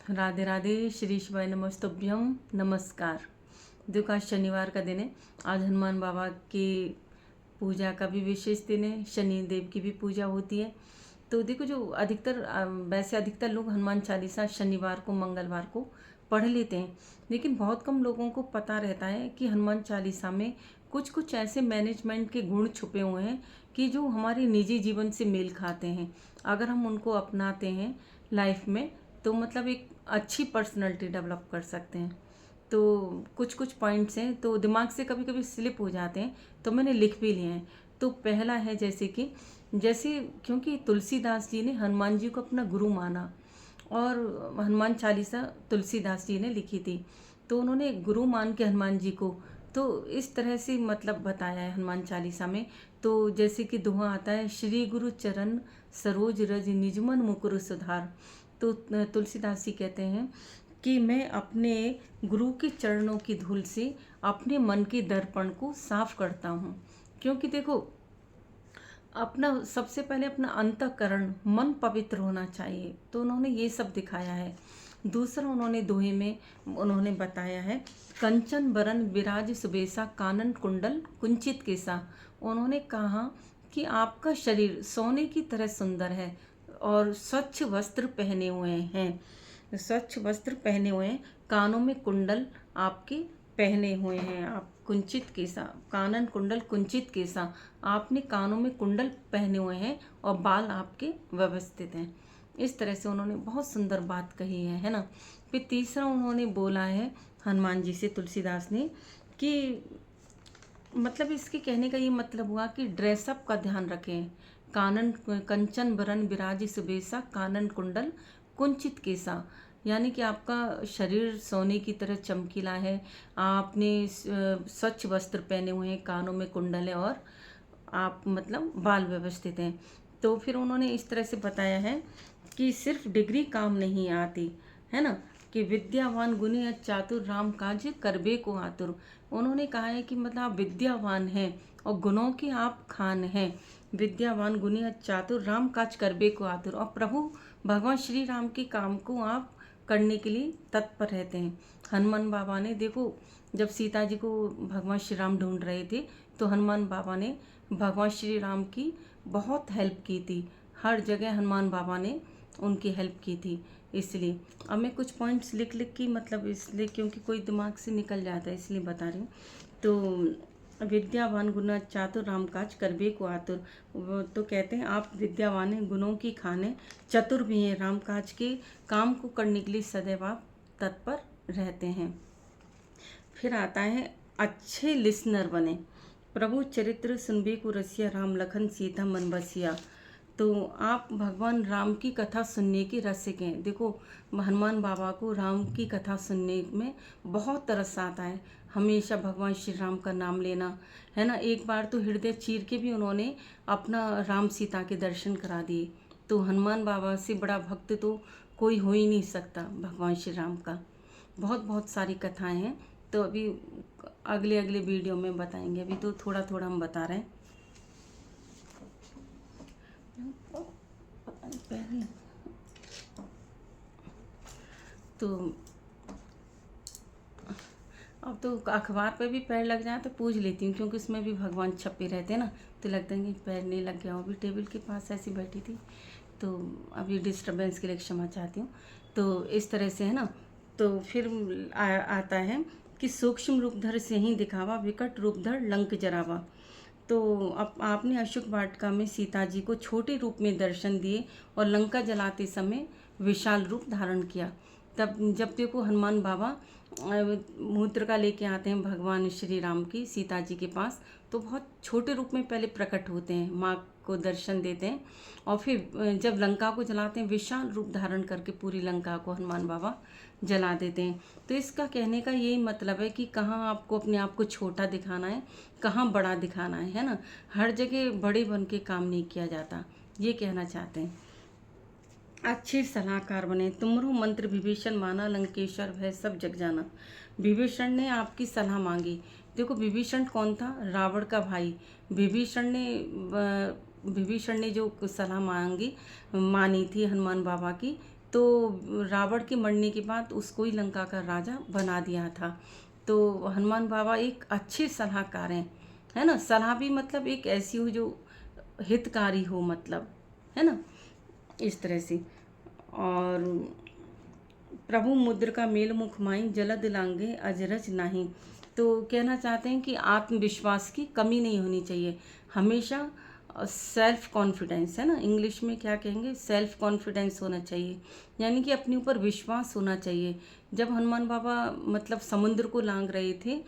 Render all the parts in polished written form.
राधे राधे। श्री शिवाय नमस्तुभ्यम। नमस्कार। देखो आज शनिवार का दिन है। आज हनुमान बाबा की पूजा का भी विशेष दिन है। शनि देव की भी पूजा होती है। तो देखो जो वैसे अधिकतर लोग हनुमान चालीसा शनिवार को मंगलवार को पढ़ लेते हैं, लेकिन बहुत कम लोगों को पता रहता है कि हनुमान चालीसा में कुछ कुछ ऐसे मैनेजमेंट के गुण छुपे हुए हैं कि जो हमारे निजी जीवन से मेल खाते हैं। अगर हम उनको अपनाते हैं लाइफ में तो मतलब एक अच्छी पर्सनैलिटी डेवलप कर सकते हैं। तो कुछ कुछ पॉइंट्स हैं तो दिमाग से कभी कभी स्लिप हो जाते हैं, तो मैंने लिख भी लिए हैं। तो पहला है जैसे क्योंकि तुलसीदास जी ने हनुमान जी को अपना गुरु माना और हनुमान चालीसा तुलसीदास जी ने लिखी थी, तो उन्होंने गुरु मान के हनुमान जी को तो इस तरह से मतलब बताया है हनुमान चालीसा में। तो जैसे कि दोहा आता है, श्री गुरु चरण सरोज रज निजमन मुकुर सुधार। तो तुलसीदास जी कहते हैं कि मैं अपने गुरु के चरणों की धूल से अपने मन के दर्पण को साफ करता हूँ। क्योंकि देखो अपना सबसे पहले अपना अंतःकरण मन पवित्र होना चाहिए, तो उन्होंने ये सब दिखाया है। दूसरा उन्होंने दोहे में उन्होंने बताया है, कंचन बरन विराज सुबेसा कानन कुंडल कुंचित केसा। उन्होंने कहा कि आपका शरीर सोने की तरह सुंदर है और स्वच्छ वस्त्र पहने हुए हैं, स्वच्छ वस्त्र पहने हुए हैं, कानों में कुंडल आपके पहने हुए हैं। आप कुंचित केसा, कानन कुंडल कुंचित केसा, आपने कानों में कुंडल पहने हुए हैं और बाल आपके व्यवस्थित हैं। इस तरह से उन्होंने बहुत सुंदर बात कही है ना। फिर तीसरा उन्होंने बोला है हनुमान जी से तुलसीदास ने कि मतलब इसके कहने का ये मतलब हुआ कि ड्रेसअप का ध्यान रखें। कानन कंचन बरन विराज सुबेसा कानन कुंडल कुंचित केसा, यानी कि आपका शरीर सोने की तरह चमकीला है, आपने स्वच्छ वस्त्र पहने हुए हैं, कानों में कुंडल है और आप मतलब बाल व्यवस्थित हैं। तो फिर उन्होंने इस तरह से बताया है कि सिर्फ डिग्री काम नहीं आती है ना, कि विद्यावान गुणी चातुर राम काज करबे को आतुर। उन्होंने कहा है कि मतलब आप विद्यावान हैं और गुणों के आप खान हैं। विद्यावान गुणी चातुर राम काज करबे को आतुर, और प्रभु भगवान श्री राम के काम को आप करने के लिए तत्पर रहते हैं। हनुमान बाबा ने देखो जब सीता जी को भगवान श्री राम ढूंढ रहे थे, तो हनुमान बाबा ने भगवान श्री राम की बहुत हेल्प की थी। हर जगह हनुमान बाबा ने उनकी हेल्प की थी। इसलिए अब मैं कुछ पॉइंट्स लिख लिख के मतलब इसलिए क्योंकि कोई दिमाग से निकल जाता है इसलिए बता रही हूँ। तो विद्यावान गुण चातुर राम काज करबे को आतुर। तो कहते हैं आप विद्यावान हैं, गुणों की खान हैं, चतुर भी हैं, राम काज के काम को करने के लिए सदैव आप तत्पर रहते हैं। फिर आता है अच्छे लिसनर बने, प्रभु चरित्र सुनबे को रसिया, राम लखन सीता मन बसिया। तो आप भगवान राम की कथा सुनने के रसिक हैं। देखो हनुमान बाबा को राम की कथा सुनने में बहुत तरस आता है, हमेशा भगवान श्री राम का नाम लेना है ना। एक बार तो हृदय चीर के भी उन्होंने अपना राम सीता के दर्शन करा दिए। तो हनुमान बाबा से बड़ा भक्त तो कोई हो ही नहीं सकता भगवान श्री राम का। बहुत बहुत सारी कथाएं हैं, तो अभी अगले अगले वीडियो में बताएंगे। अभी तो थोड़ा थोड़ा हम बता रहे हैं। पता नहीं पहले तो अब तो अखबार पे भी पैर लग जाए तो पूछ लेती हूँ, क्योंकि उसमें भी भगवान छपे रहते हैं ना, तो लगता है कि पैर नहीं लग गया हो। अभी टेबल के पास ऐसी बैठी थी, तो अभी डिस्टर्बेंस के लिए क्षमा चाहती हूँ। तो इस तरह से है ना। तो फिर आता है कि सूक्ष्म रूप धर से ही दिखावा, विकट रूप धर लंक जरावा। तो अब आपने अशोक वाटिका में सीता जी को छोटे रूप में दर्शन दिए और लंका जलाते समय विशाल रूप धारण किया। तब जब देखो हनुमान बाबा मुद्रिका लेके आते हैं भगवान श्री राम की सीता जी के पास, तो बहुत छोटे रूप में पहले प्रकट होते हैं, माँ को दर्शन देते हैं, और फिर जब लंका को जलाते हैं विशाल रूप धारण करके पूरी लंका को हनुमान बाबा जला देते हैं। तो इसका कहने का यही मतलब है कि कहाँ आपको अपने आप को छोटा दिखाना है, कहाँ बड़ा दिखाना है ना। हर जगह बड़े बन के काम नहीं किया जाता, ये कहना चाहते हैं। अच्छे सलाहकार बने, तुमरो मंत्र विभीषण माना, लंकेश्वर भय सब जग जाना। विभीषण ने आपकी सलाह मांगी। देखो विभीषण कौन था? रावण का भाई। विभीषण ने जो सलाह मांगी मानी थी हनुमान बाबा की तो रावण के मरने के बाद उसको ही लंका का राजा बना दिया था। तो हनुमान बाबा एक अच्छे सलाहकार हैं, है ना। सलाह भी मतलब एक ऐसी हो जो हितकारी हो, मतलब, है ना, इस तरह से। और प्रभु मुद्र का मेल मुख माई, जलद लांगे अजरज नाही। तो कहना चाहते हैं कि आत्मविश्वास की कमी नहीं होनी चाहिए, हमेशा सेल्फ कॉन्फिडेंस, है ना, इंग्लिश में क्या कहेंगे, सेल्फ कॉन्फिडेंस होना चाहिए, यानी कि अपने ऊपर विश्वास होना चाहिए। जब हनुमान बाबा मतलब समुद्र को लांग रहे थे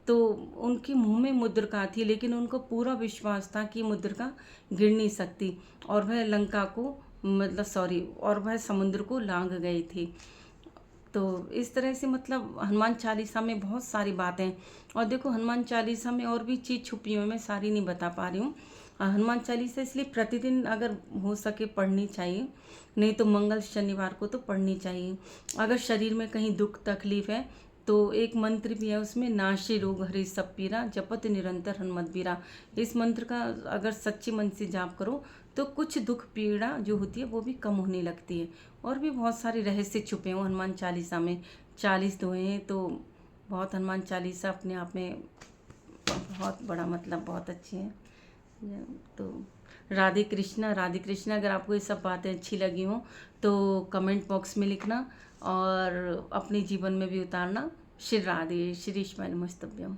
तो उनके मुंह में मुद्रिका थी, लेकिन उनको पूरा विश्वास था कि मुद्रिका गिर नहीं सकती, और वह लंका को मतलब और वह समुद्र को लांग गए थे। तो इस तरह से मतलब हनुमान चालीसा में बहुत सारी बातें, और देखो हनुमान चालीसा में और भी चीज़ छुपी हुई है, मैं सारी नहीं बता पा रही हूँ। हनुमान चालीसा इसलिए प्रतिदिन अगर हो सके पढ़नी चाहिए, नहीं तो मंगल शनिवार को तो पढ़नी चाहिए। अगर शरीर में कहीं दुख तकलीफ है तो एक मंत्र भी है उसमें, नाशे रोग हरे सब पीरा, जपत निरंतर हनुमत बीरा। इस मंत्र का अगर सच्चे मन से जाप करो तो कुछ दुख पीड़ा जो होती है वो भी कम होने लगती है। और भी बहुत सारे रहस्य छुपे हैं हनुमान चालीसा में, 40 दोहे हैं। तो बहुत हनुमान चालीसा अपने आप में बहुत बड़ा मतलब बहुत अच्छी है। तो राधे कृष्णा, राधे कृष्णा। अगर आपको ये सब बातें अच्छी लगी हों तो कमेंट बॉक्स में लिखना और अपने जीवन में भी उतारना। श्री राधे, श्री कृष्ण नमस्तुभ्यम।